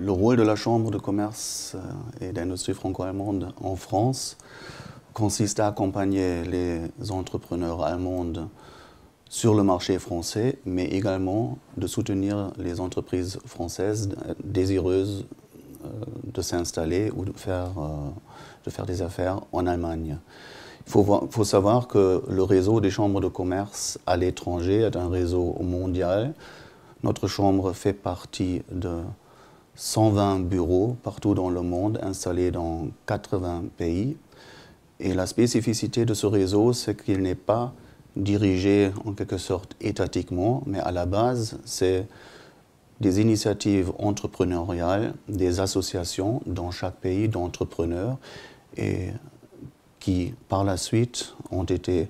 Le rôle de la Chambre de commerce et d'industrie franco-allemande en France consiste à accompagner les entrepreneurs allemands sur le marché français, mais également de soutenir les entreprises françaises désireuses de s'installer ou de faire des affaires en Allemagne. Il faut savoir que le réseau des chambres de commerce à l'étranger est un réseau mondial. Notre chambre fait partie de 120 bureaux partout dans le monde, installés dans 80 pays. Et la spécificité de ce réseau, c'est qu'il n'est pas dirigé en quelque sorte étatiquement, mais à la base, c'est des initiatives entrepreneuriales, des associations dans chaque pays d'entrepreneurs et qui, par la suite, ont été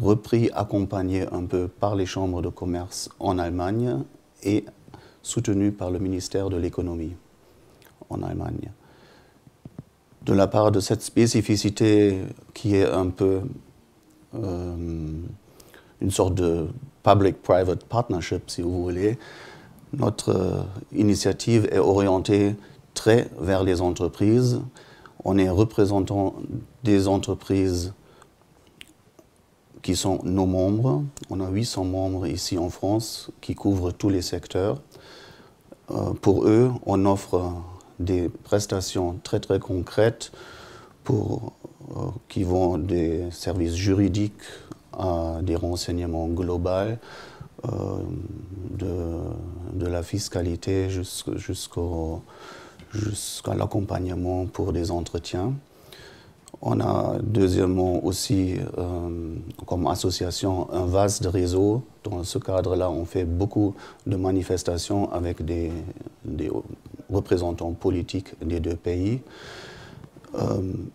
repris, accompagnés un peu par les chambres de commerce en Allemagne et soutenus par le ministère de l'économie en Allemagne. De la part de cette spécificité qui est un peu une sorte de public-private partnership, si vous voulez, notre initiative est orientée très vers les entreprises. On est représentant des entreprises qui sont nos membres. On a 800 membres ici en France qui couvrent tous les secteurs. Pour eux, on offre des prestations très très concrètes qui vont des services juridiques à des renseignements globaux, de la fiscalité jusqu'à l'accompagnement pour des entretiens. On a deuxièmement aussi, comme association, un vaste réseau. Dans ce cadre-là, on fait beaucoup de manifestations avec des représentants politiques des deux pays.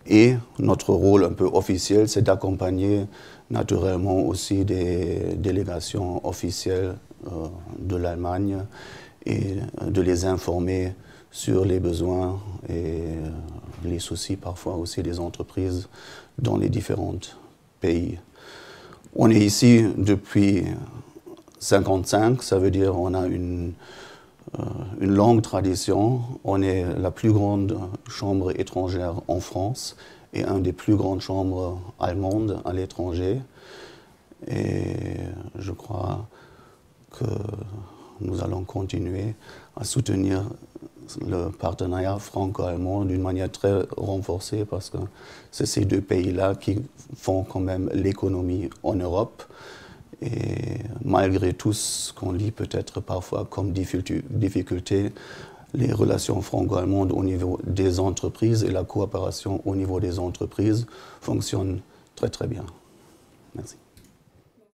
Et notre rôle un peu officiel, c'est d'accompagner naturellement aussi des délégations officielles de l'Allemagne et de les informer sur les besoins et les soucis parfois aussi des entreprises dans les différents pays. On est ici depuis 1955, ça veut dire qu'on a une longue tradition. On est la plus grande chambre étrangère en France et une des plus grandes chambres allemandes à l'étranger. Et je crois que nous allons continuer à soutenir le partenariat franco-allemand d'une manière très renforcée parce que c'est ces deux pays-là qui font quand même l'économie en Europe. Et malgré tout ce qu'on lit peut-être parfois comme difficulté, les relations franco-allemandes au niveau des entreprises et la coopération au niveau des entreprises fonctionnent très très bien. Merci.